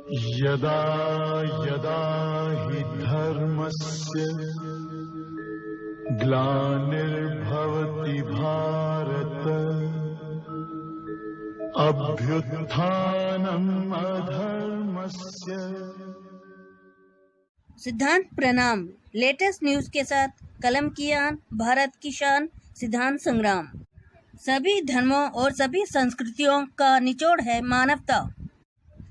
यदा यदा हि धर्मस्य ग्लानिर्भवति भारत अभ्युत्थानम् अधर्मस्य। सिद्धांत प्रणाम। लेटेस्ट न्यूज के साथ कलम की आन, भारत की शान, सिद्धांत संग्राम। सभी धर्मों और सभी संस्कृतियों का निचोड़ है मानवता।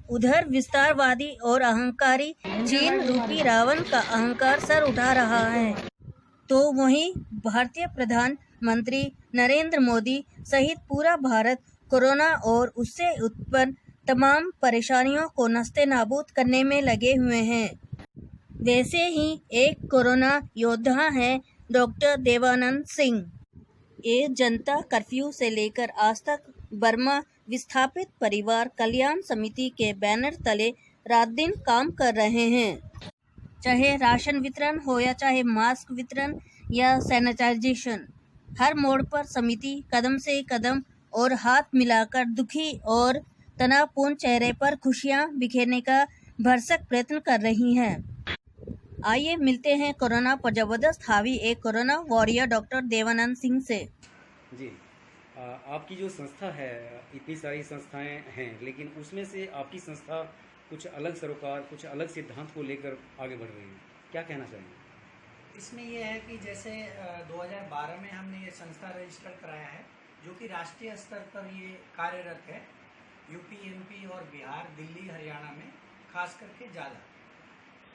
उधर विस्तारवादी और अहंकारी चीन रूपी रावण का अहंकार सर उठा रहा है, तो वहीं भारतीय प्रधानमंत्री नरेंद्र मोदी सहित पूरा भारत कोरोना और उससे उत्पन्न तमाम परेशानियों को नस्ते-नाबूद करने में लगे हुए हैं। वैसे ही एक कोरोना योद्धा हैं डॉक्टर देवानंद सिंह। ये जनता कर्फ्यू से लेकर आज तक बर्मा विस्थापित परिवार कल्याण समिति के बैनर तले रात दिन काम कर रहे हैं। चाहे राशन वितरण हो या चाहे मास्क वितरण या सैनिटाइजेशन, हर मोड़ पर समिति कदम से कदम और हाथ मिलाकर दुखी और तनावपूर्ण चेहरे पर खुशियां बिखेरने का भरसक प्रयत्न कर रही हैं। आइए मिलते हैं कोरोना पर जबरदस्त हावी एक corona warrior doctor Devanand Singh से। जी, आपकी जो संस्था है, इतनी सारी संस्थाएं हैं, लेकिन उसमें से आपकी संस्था कुछ अलग सरोकार, कुछ अलग सिद्धांत को लेकर आगे बढ़ रही है, क्या कहना चाहेंगे? इसमें यह है कि जैसे 2012 में हमने ये संस्था रजिस्टर कराया है, जो कि राष्ट्रीय स्तर पर ये कार्यरत है, यूपी, एमपी और बिहार, दिल्ली, हरियाणा में खास करके ज़्यादा।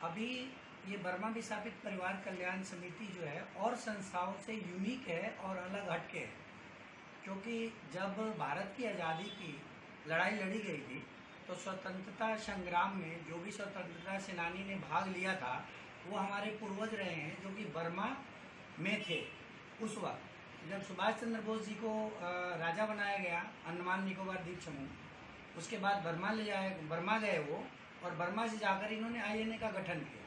अभी ये बर्मा विस्थापित परिवार कल्याण समिति जो है और संस्थाओं से यूनिक है और अलग हटके है, क्योंकि जब भारत की आज़ादी की लड़ाई लड़ी गई थी तो स्वतंत्रता संग्राम में जो भी स्वतंत्रता सेनानी ने भाग लिया था वो हमारे पूर्वज रहे हैं, जो कि बर्मा में थे। उस वक्त जब सुभाष चंद्र बोस जी को राजा बनाया गया अंडमान निकोबार द्वीप समूह, उसके बाद बर्मा गए वो, और बर्मा से जाकर इन्होंने आईएनए का गठन किया।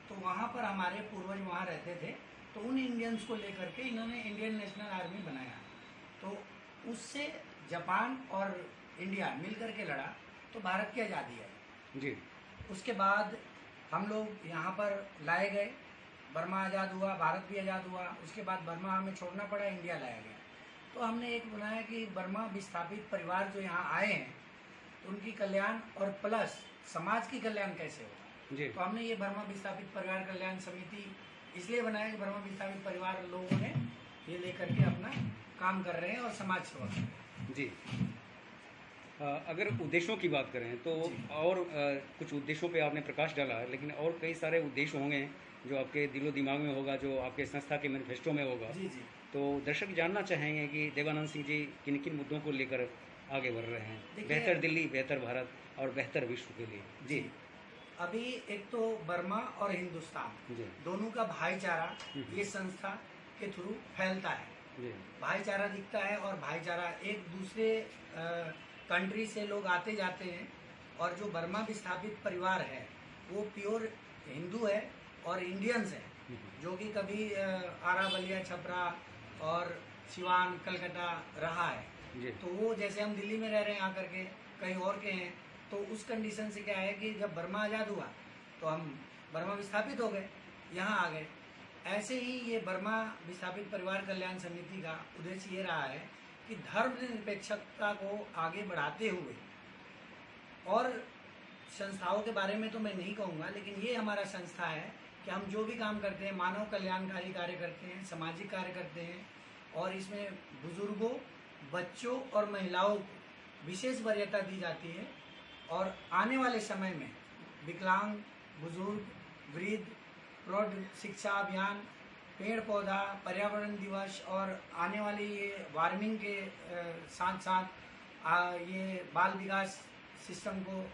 तो वहाँ पर हमारे पूर्वज वहाँ रहते थे, तो उन इंडियंस को लेकर के इन्होंने इंडियन नेशनल आर्मी बनाया। तो उससे जापान और इंडिया मिलकर के लड़ा तो भारत की आज़ादी आई जी। उसके बाद हम लोग यहाँ पर लाए गए, बर्मा आज़ाद हुआ, भारत भी आज़ाद हुआ। उसके बाद बर्मा हमें छोड़ना पड़ा, इंडिया लाया गया। तो हमने एक बनाया कि बर्मा विस्थापित परिवार जो यहाँ आए हैं तो उनकी कल्याण और प्लस समाज की कल्याण कैसे होगा जी। तो हमने ये बर्मा विस्थापित परिवार कल्याण समिति इसलिए बनाया कि बर्मा विस्थापित परिवार लोगों ने ये लेकर के अपना काम कर रहे हैं और समाज सेवा कर रहे हैं। जी, अगर उद्देश्यों की बात करें तो और कुछ उद्देश्यों पे आपने प्रकाश डाला है, लेकिन और कई सारे उद्देश्य होंगे जो आपके दिलो दिमाग में होगा, जो आपके संस्था के मैनिफेस्टो में होगा। जी जी। तो दर्शक जानना चाहेंगे कि देवानंद सिंह जी किन किन मुद्दों को लेकर आगे बढ़ रहे हैं, बेहतर दिल्ली, बेहतर भारत और बेहतर विश्व के लिए। जी, अभी एक तो बर्मा और हिंदुस्तान जी, दोनों का भाईचारा ये संस्था के थ्रू फैलता है। जी, भाईचारा दिखता है और भाईचारा एक दूसरे कंट्री से लोग आते जाते हैं। और जो बर्मा विस्थापित परिवार है वो प्योर हिंदू है और इंडियंस है, जो कि कभी आरा, बलिया, छपरा और सिवान, कलकत्ता रहा है। जी। तो वो जैसे हम दिल्ली में रह रहे हैं आकर के, कहीं और के हैं, तो उस कंडीशन से क्या है कि जब बर्मा आज़ाद हुआ तो हम बर्मा विस्थापित हो गए, यहाँ आ गए। ऐसे ही ये बर्मा विस्थापित परिवार कल्याण समिति का उद्देश्य ये रहा है कि धर्मनिरपेक्षता को आगे बढ़ाते हुए, और संस्थाओं के बारे में तो मैं नहीं कहूँगा, लेकिन ये हमारा संस्था है कि हम जो भी काम करते हैं मानव कल्याणकारी कार्य करते हैं, सामाजिक कार्य करते हैं, और इसमें बुजुर्गों, बच्चों और महिलाओं को विशेष वरीयता दी जाती है। और आने वाले समय में विकलांग, बुजुर्ग, वृद्ध, प्रौढ़ शिक्षा अभियान, पेड़ पौधा, पर्यावरण दिवस और आने वाली ये वार्मिंग के साथ साथ ये बाल विकास सिस्टम को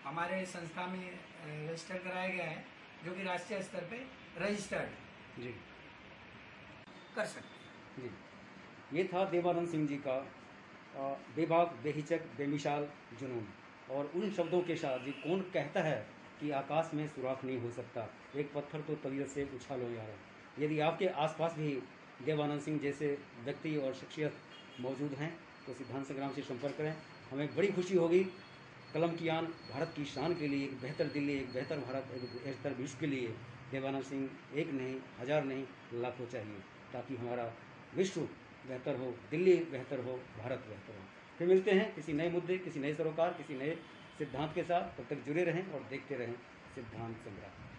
हमारे संस्था में रजिस्टर कराया गया है, जो कि राष्ट्रीय स्तर पे रजिस्टर्ड है। जी, कर सकते। जी। ये था देवानंद सिंह जी का बेबाक, बेहिचक, बेमिसाल जुनून, और उन शब्दों के साथ जी, कौन कहता है कि आकाश में सुराख नहीं हो सकता, एक पत्थर तो तबीयत से उछालो यार। यदि आपके आसपास भी देवानंद सिंह जैसे व्यक्ति और शख्सियत मौजूद हैं तो सिद्धांत संग्राम से संपर्क करें, हमें बड़ी खुशी होगी। कलम की आन भारत की शान के लिए, एक बेहतर दिल्ली, एक बेहतर भारत, एक बेहतर विश्व के लिए देवानंद सिंह एक नहीं, हज़ार नहीं, लाखों चाहिए, ताकि हमारा विश्व बेहतर हो, दिल्ली बेहतर हो, भारत बेहतर हो। फिर मिलते हैं किसी नए मुद्दे, किसी नए सरोकार, किसी नए सिद्धांत के साथ। तब तक जुड़े रहें और देखते रहें सिद्धांत संग्राम।